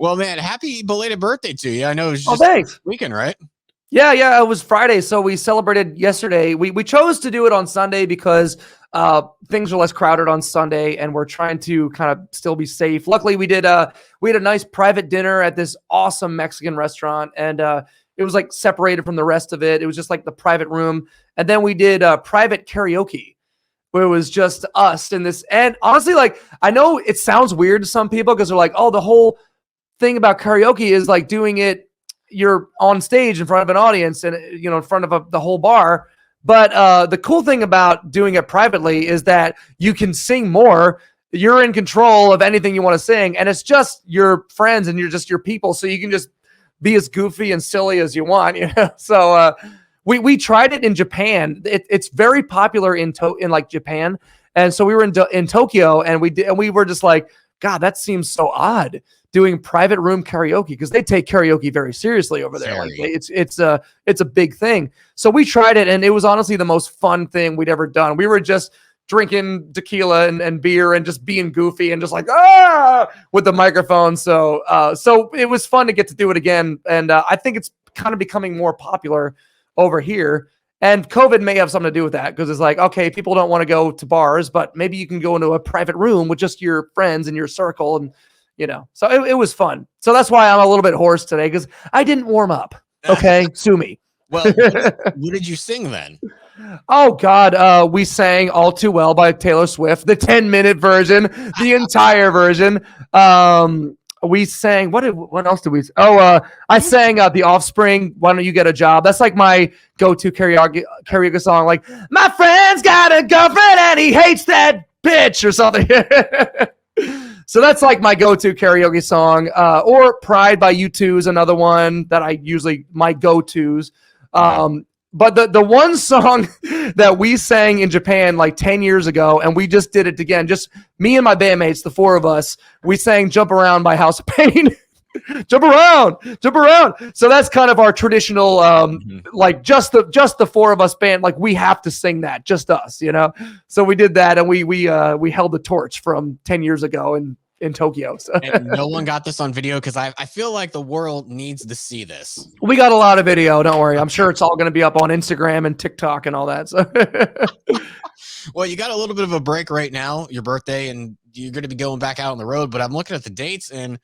Well, man, happy belated birthday to you. I know it was Oh, just thanks. weekend, right? Yeah, it was Friday, so we celebrated yesterday. We chose to do it on Sunday because things are less crowded on Sunday, and we're trying to kind of still be safe. Luckily, we had a nice private dinner at this awesome Mexican restaurant, and it was like separated from the rest of it. It was just like the private room, and then we did private karaoke, where it was just us in this. And honestly, like I know it sounds weird to some people because they're like, "Oh, the whole thing about karaoke is like doing it." You're on stage in front of an audience and in front of the whole bar. But the cool thing about doing it privately is that you can sing more. You're in control of anything you want to sing, and it's just your friends and you're just your people, so you can just be as goofy and silly as you want. So we tried it in Japan. It's very popular in like Japan, and so we were in Tokyo, and we were just like, God, that seems so odd doing private room karaoke, because they take karaoke very seriously over there. Like it's a big thing. So we tried it, and it was honestly the most fun thing we'd ever done. We were just drinking tequila and beer and just being goofy and just like with the microphone. So it was fun to get to do it again, and I think it's kind of becoming more popular over here. And COVID may have something to do with that, because it's like, okay, people don't want to go to bars, but maybe you can go into a private room with just your friends and your circle, and so it was fun. So that's why I'm a little bit hoarse today, because I didn't warm up. Okay, sue me. Well, what did you sing then? Oh God, we sang "All Too Well" by Taylor Swift, the 10-minute version, the entire version. We sang what else did we? I sang "The Offspring." Why don't you get a job? That's like my go-to karaoke song. Like, my friend's got a girlfriend and he hates that bitch, or something. So that's like my go-to karaoke song. Or "Pride" by U2 is another one that I usually my go-tos. But the one song that we sang in Japan like 10 years ago, and we just did it again, just me and my bandmates, the four of us, we sang "Jump Around" by House of Pain. Jump around. So that's kind of our traditional, like just the four of us band. Like we have to sing that, just us, So we did that, and we held the torch from 10 years ago in Tokyo. So. And no one got this on video, because I feel like the world needs to see this. We got a lot of video. Don't worry. I'm sure it's all going to be up on Instagram and TikTok and all that. So. Well, you got a little bit of a break right now, your birthday, and you're going to be going back out on the road. But I'm looking at the dates, and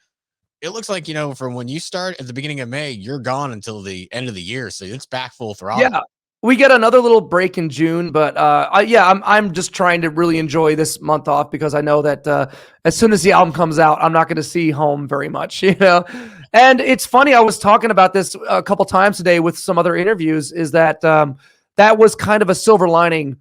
it looks like, from when you start at the beginning of May, you're gone until the end of the year. So it's back full throttle. Yeah. We get another little break in June, but I'm just trying to really enjoy this month off, because I know that as soon as the album comes out, I'm not going to see home very much, And it's funny, I was talking about this a couple times today with some other interviews, is that that was kind of a silver lining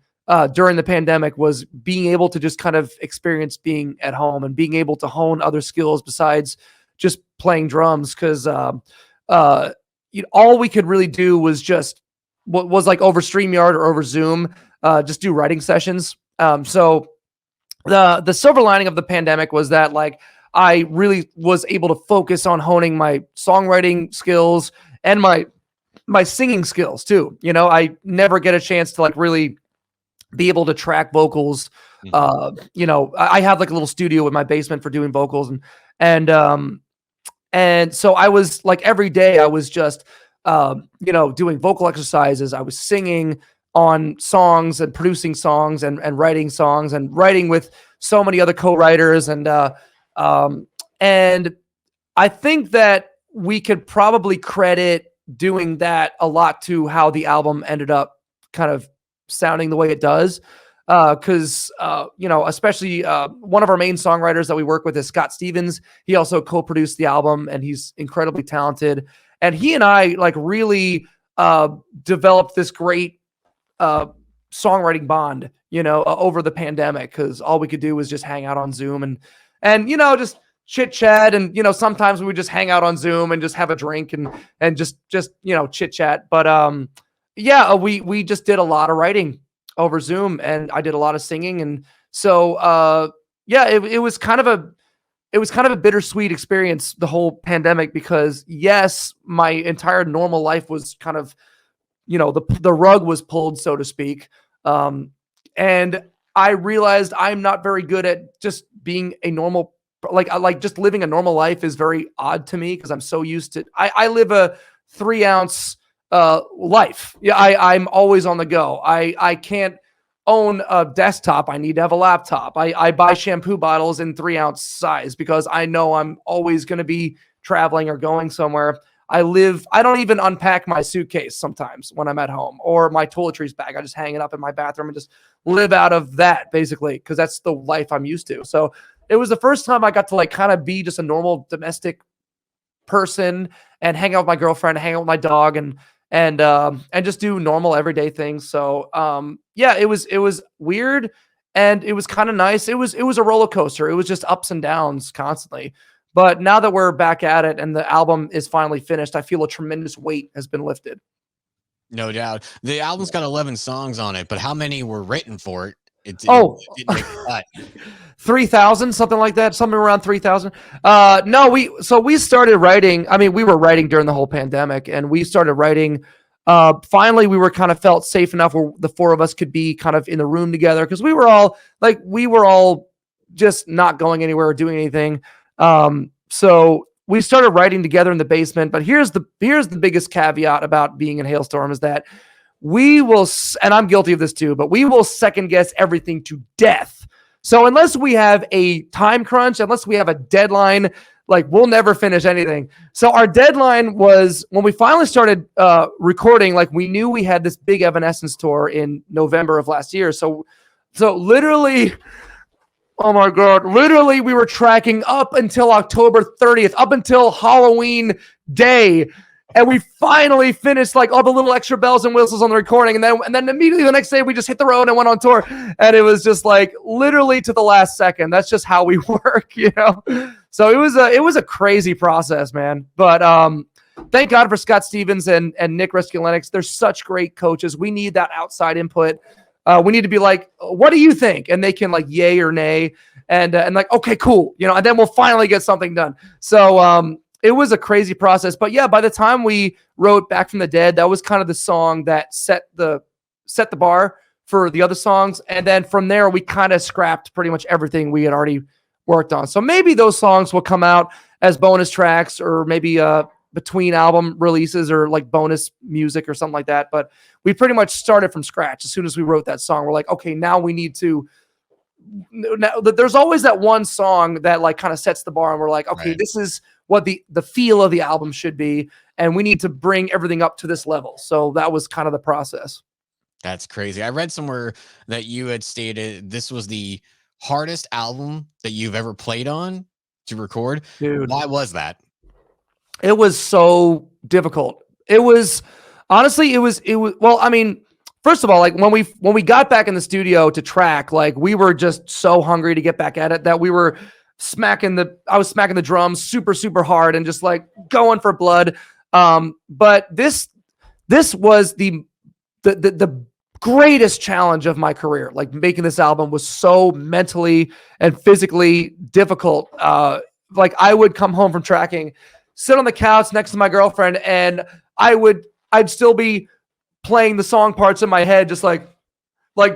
during the pandemic, was being able to just kind of experience being at home and being able to hone other skills besides just playing drums, because all we could really do was just what was like over StreamYard or over Zoom, just do writing sessions. So the silver lining of the pandemic was that like I really was able to focus on honing my songwriting skills and my singing skills too. I never get a chance to like really be able to track vocals. I have like a little studio in my basement for doing vocals, and so I was like every day I was just doing vocal exercises. I was singing on songs and producing songs and writing songs and writing with so many other co-writers. And I think that we could probably credit doing that a lot to how the album ended up kind of sounding the way it does. Because especially one of our main songwriters that we work with is Scott Stevens. He also co-produced the album, and he's incredibly talented. And he and I like really developed this great songwriting bond, over the pandemic, because all we could do was just hang out on Zoom and just chit chat. And sometimes we would just hang out on Zoom and just have a drink and just chit chat. But we just did a lot of writing over Zoom, and I did a lot of singing. And so it was kind of a bittersweet experience, the whole pandemic, because yes, my entire normal life was kind of, the rug was pulled, so to speak. And I realized I'm not very good at just being a normal like just living a normal life is very odd to me because I'm so used to. I live a 3-ounce life. Yeah, I'm always on the go. I can't own a desktop. I need to have a laptop. I buy shampoo bottles in 3-ounce size because I know I'm always going to be traveling or going somewhere. I don't even unpack my suitcase sometimes when I'm at home, or my toiletries bag. I just hang it up in my bathroom and just live out of that, basically, because that's the life I'm used to. So it was the first time I got to like kind of be just a normal domestic person and hang out with my girlfriend, hang out with my dog, and just do normal everyday things. So yeah, it was weird and it was kind of nice. It was a roller coaster. It was just ups and downs constantly. But now that we're back at it and the album is finally finished, I feel a tremendous weight has been lifted. No doubt. The album's got 11 songs on it, but how many were written for it? It didn't make the cut. 3,000, something like that, something around 3,000. No, we started writing. I mean, we were writing during the whole pandemic, and we started writing. Finally, we were kind of felt safe enough where the four of us could be kind of in the room together because we were all just not going anywhere or doing anything. So we started writing together in the basement. But here's the biggest caveat about being in Halestorm is that we will, and I'm guilty of this too, but we will second guess everything to death. So unless we have a time crunch, unless we have a deadline, like we'll never finish anything. So our deadline was when we finally started recording, like we knew we had this big Evanescence tour in November of last year. So literally, oh my God, literally we were tracking up until October 30th, up until Halloween day. And we finally finished like all the little extra bells and whistles on the recording. And then immediately the next day we just hit the road and went on tour. And it was just like literally to the last second. That's just how we work, you know? So it was a crazy process, man. But thank God for Scott Stevens and Nick Raskulinecz. They're such great coaches. We need that outside input. We need to be like, what do you think? And they can like yay or nay and like, okay, cool. You know, and then we'll finally get something done. So, it was a crazy process, but yeah, by the time we wrote Back from the Dead, that was kind of the song that set the bar for the other songs. And then from there, we kind of scrapped pretty much everything we had already worked on. So maybe those songs will come out as bonus tracks or maybe between album releases or like bonus music or something like that. But we pretty much started from scratch. As soon as we wrote that song, we're like, okay, now we need to. Now, there's always that one song that like kind of sets the bar and we're like, okay, This is what the feel of the album should be. And we need to bring everything up to this level. So that was kind of the process. That's crazy. I read somewhere that you had stated this was the hardest album that you've ever played on to record. Dude. Why was that? It was so difficult. It was honestly, it was, well, I mean, first of all, like when we got back in the studio to track, like we were just so hungry to get back at it that we were I was smacking the drums super, super hard and just like going for blood. But this was the greatest challenge of my career. Like making this album was so mentally and physically difficult. Like I would come home from tracking, sit on the couch next to my girlfriend, and I'd still be playing the song parts in my head, just like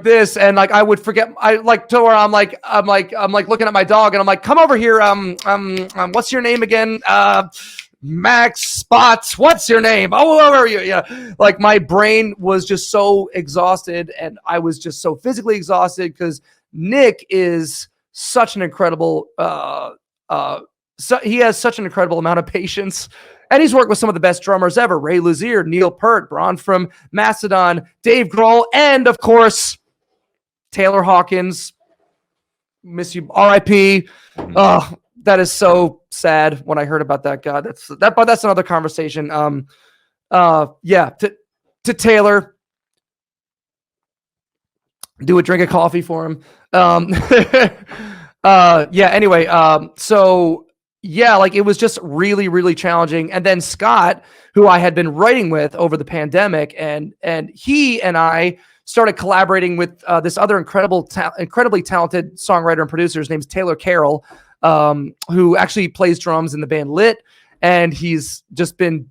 this, and like I would forget. I like to where I'm like looking at my dog, and I'm like, come over here. What's your name again? Max Spots. What's your name? Oh, where are you? Yeah, like my brain was just so exhausted, and I was just so physically exhausted because Nick is such an incredible. So he has such an incredible amount of patience. And he's worked with some of the best drummers ever. Ray Luzier, Neil Peart, Braun from Mastodon, Dave Grohl, and of course, Taylor Hawkins. Miss you, R.I.P. Oh, that is so sad when I heard about that. God, but that's another conversation. Yeah, to Taylor, do a drink of coffee for him. Yeah. Anyway, so. Yeah, like it was just really, really challenging. And then Scott, who I had been writing with over the pandemic, and he and I started collaborating with this other incredibly talented songwriter and producer. His name's Taylor Carroll, who actually plays drums in the band Lit, and he's just been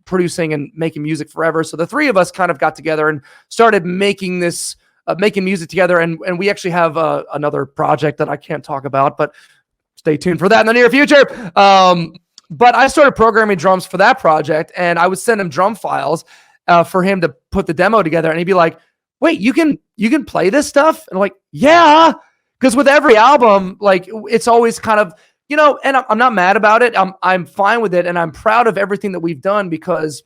producing and making music forever. So the three of us kind of got together and started making music together. And we actually have another project that I can't talk about, but stay tuned for that in the near future. But I started programming drums for that project, and I would send him drum files for him to put the demo together, and he'd be like, wait, you can play this stuff? And I'm like, yeah. Because with every album, like, it's always kind of, you know, and I'm not mad about it. I'm fine with it, and I'm proud of everything that we've done because,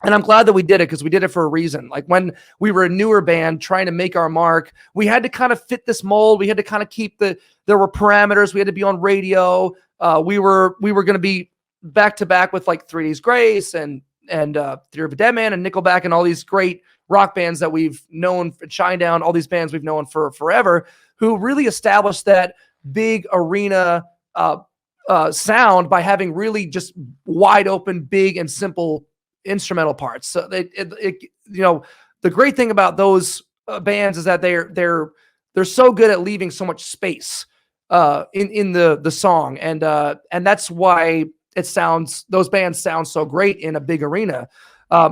and I'm glad that we did it because we did it for a reason. Like when we were a newer band trying to make our mark, we had to kind of fit this mold. We had to kind of keep there were parameters. We had to be on radio. We were going to be back to back with like 3 Days Grace and Theory of a Dead Man and Nickelback and all these great rock bands that we've known, Shinedown, all these bands we've known for forever, who really established that big arena sound by having really just wide open, big and simple instrumental parts. So you know, the great thing about those bands is that they're so good at leaving so much space in the song, and that's why those bands sound so great in a big arena.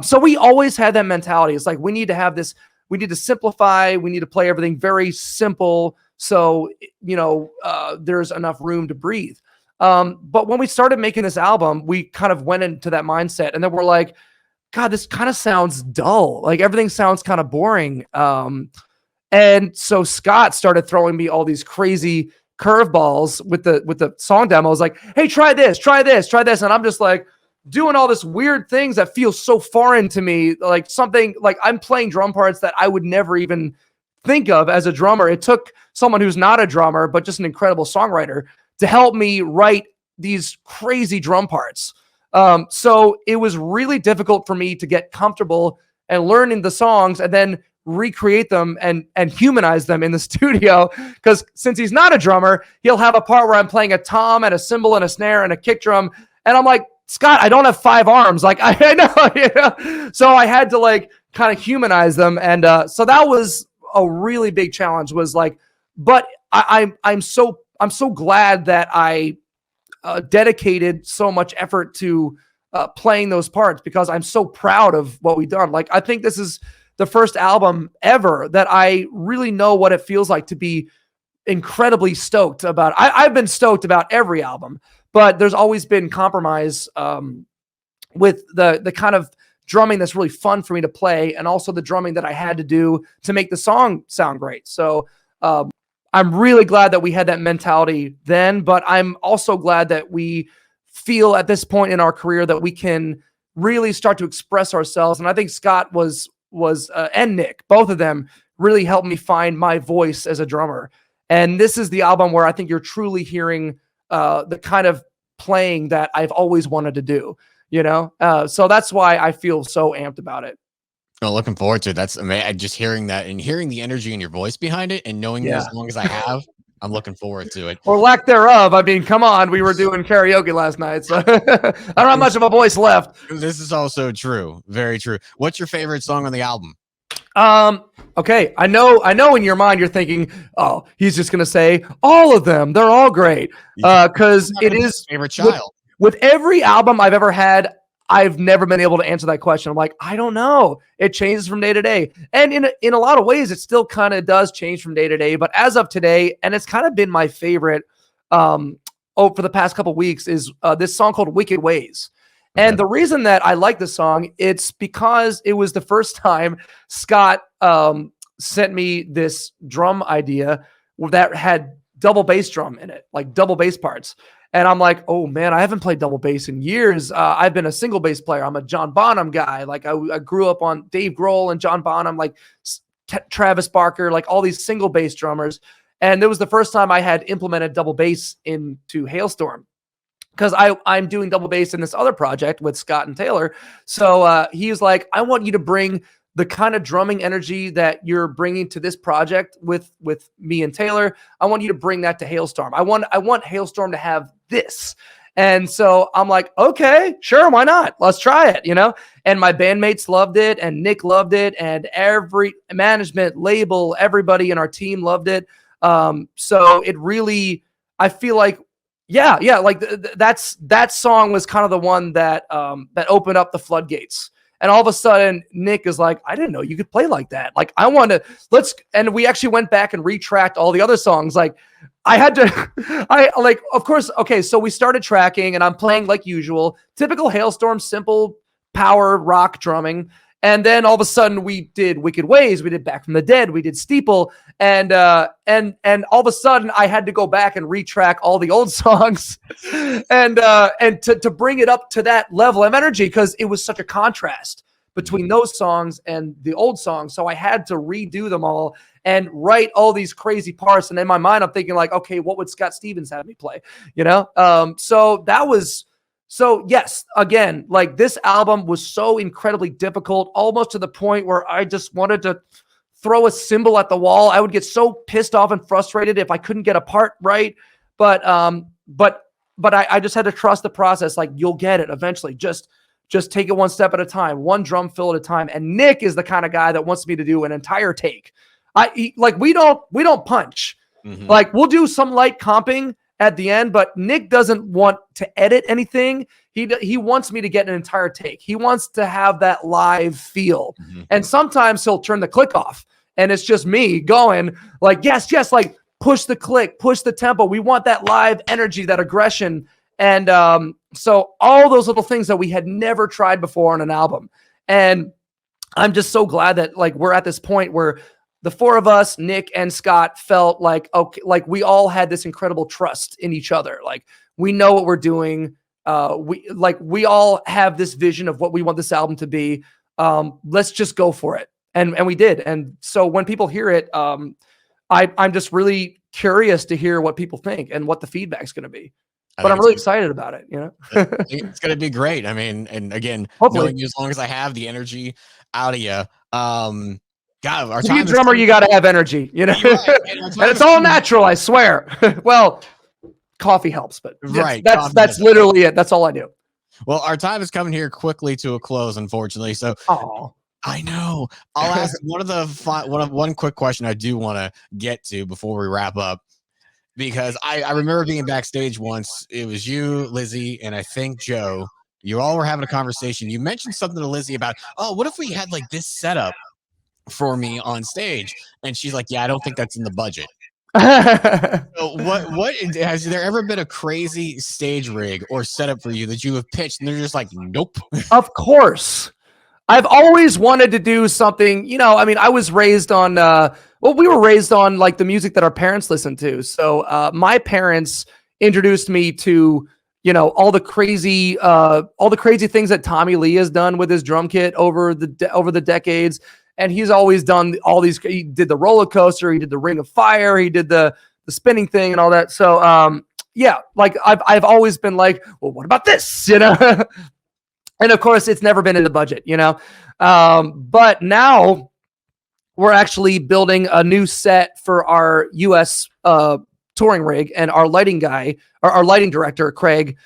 So we always had that mentality. It's like we need to have this. We need to simplify. We need to play everything very simple. So, you know, there's enough room to breathe. But when we started making this album, we kind of went into that mindset, and then we're like, God, this kind of sounds dull. Like everything sounds kind of boring. And so Scott started throwing me all these crazy curveballs with the song demos, like, hey, try this. And I'm just like doing all this weird things that feel so foreign to me. Like something like I'm playing drum parts that I would never even think of as a drummer. It took someone who's not a drummer, but just an incredible songwriter to help me write these crazy drum parts. So it was really difficult for me to get comfortable and learning the songs and then recreate them and humanize them in the studio. Because since he's not a drummer, he'll have a part where I'm playing a tom and a cymbal and a snare and a kick drum. And I'm like, Scott, I don't have 5 arms. Like I know, you know? So I had to like kind of humanize them. And so that was a really big challenge, was like, but I'm so glad that I dedicated so much effort to playing those parts, because I'm so proud of what we've done. Like, I think this is the first album ever that I really know what it feels like to be incredibly stoked about. I've been stoked about every album, but there's always been compromise with the kind of drumming that's really fun for me to play, and also the drumming that I had to do to make the song sound great. So I'm really glad that we had that mentality then, but I'm also glad that we feel at this point in our career that we can really start to express ourselves. And I think Scott was and Nick, both of them really helped me find my voice as a drummer. And this is the album where I think you're truly hearing the kind of playing that I've always wanted to do, you know? So that's why I feel so amped about it. Oh, looking forward to it. That's amazing. Just hearing that and hearing the energy in your voice behind it and knowing you as long as I have, I'm looking forward to it. Or lack thereof. I mean, come on. We were doing karaoke last night, so I don't have much of a voice left. This is also true. Very true. What's your favorite song on the album? Okay. I know in your mind you're thinking, oh, he's just going to say all of them. They're all great. Cause it is favorite child. With every album I've ever had, I've never been able to answer that question. I'm like, I don't know. It changes from day to day. And in a lot of ways, it still kind of does change from day to day. But as of today, and it's kind of been my favorite for the past couple of weeks, is this song called Wicked Ways. And the reason that I like this song, it's because it was the first time Scott sent me this drum idea that had double bass drum in it, like double bass parts. And I'm like, oh man, I haven't played double bass in years. I've been a single bass player. I'm a John Bonham guy. Like I grew up on Dave Grohl and John Bonham, like Travis Barker, like all these single bass drummers. And it was the first time I had implemented double bass into Halestorm, because I'm doing double bass in this other project with Scott and Taylor. So he was like, I want you to bring the kind of drumming energy that you're bringing to this project with me and Taylor. I want you to bring that to Halestorm. I want Halestorm to have this. And so I'm like, okay, sure. Why not? Let's try it, you know? And my bandmates loved it, and Nick loved it, and every management, label, everybody in our team loved it. So it really, I feel like, yeah, like that song was kind of the one that that opened up the floodgates. And all of a sudden, Nick is like, I didn't know you could play like that. Like, I want to, and we actually went back and retracked all the other songs. Like, I had to, of course, okay, so we started tracking and I'm playing like usual, typical Halestorm, simple power rock drumming. And then all of a sudden we did Wicked Ways, we did Back from the Dead, we did Steeple, and all of a sudden I had to go back and retrack all the old songs and to bring it up to that level of energy because it was such a contrast between those songs and the old songs. So I had to redo them all and write all these crazy parts. And in my mind, I'm thinking like, okay, what would Scott Stevens have me play? So yes, again, like this album was so incredibly difficult, almost to the point where I just wanted to throw a cymbal at the wall. I would get so pissed off and frustrated if I couldn't get a part right. But I just had to trust the process. Like you'll get it eventually. Just take it one step at a time, one drum fill at a time. And Nick is the kind of guy that wants me to do an entire take. We don't punch. Mm-hmm. Like we'll do some light comping at the end, but Nick doesn't want to edit anything. He wants me to get an entire take. He wants to have that live feel. Mm-hmm. And sometimes he'll turn the click off and it's just me going like, yes, like push the click, push the tempo. We want that live energy, that aggression. And so all those little things that we had never tried before on an album. And I'm just so glad that like we're at this point where the four of us, Nick and Scott, felt like, okay, like we all had this incredible trust in each other. Like we know what we're doing. We all have this vision of what we want this album to be. Let's just go for it. And we did. And so when people hear it, I'm just really curious to hear what people think and what the feedback's going to be. But I'm really excited about it, you know? It's going to be great. I mean, and again, hopefully, knowing you as long as I have the energy out of you, God, to be a drummer, you got to have energy, you know? Right. And it's all natural, I swear. Well, coffee helps, but right. That's literally it. That's all I do. Well, our time is coming here quickly to a close, unfortunately. So I know. I'll ask one quick question I do want to get to before we wrap up. Because I remember being backstage once. It was you, Lizzie, and I think Joe. You all were having a conversation. You mentioned something to Lizzie about, oh, what if we had like this setup for me on stage? And she's like, yeah, I don't think that's in the budget. So what has there ever been a crazy stage rig or setup for you that you have pitched and they're just like, nope? Of course. I've always wanted to do something, you know, I mean, I was raised on, we were raised on like the music that our parents listened to. So my parents introduced me to, you know, all the crazy things that Tommy Lee has done with his drum kit over the decades. And he's always done all these, he did the roller coaster, he did the Ring of Fire, he did the spinning thing and all that. So yeah, like I've always been like, well, what about this? You know? And of course, it's never been in the budget, you know. But now we're actually building a new set for our U.S. Touring rig, and our lighting guy, our lighting director, Craig,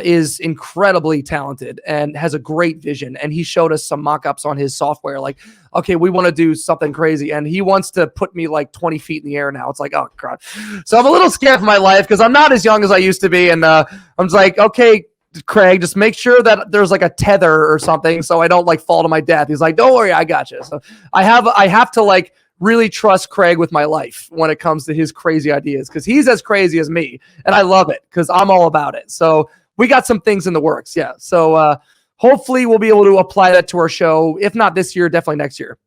is incredibly talented and has a great vision. And he showed us some mock-ups on his software, like, okay, we want to do something crazy, and he wants to put me like 20 feet in the air now. It's like, oh God. So I'm a little scared for my life because I'm not as young as I used to be, and I'm just like, okay, Craig, just make sure that there's like a tether or something so I don't like fall to my death. He's like, don't worry, I got you. So I have to like really trust Craig with my life when it comes to his crazy ideas, because he's as crazy as me and I love it because I'm all about it. So we got some things in the works. Yeah. So hopefully we'll be able to apply that to our show. If not this year, definitely next year.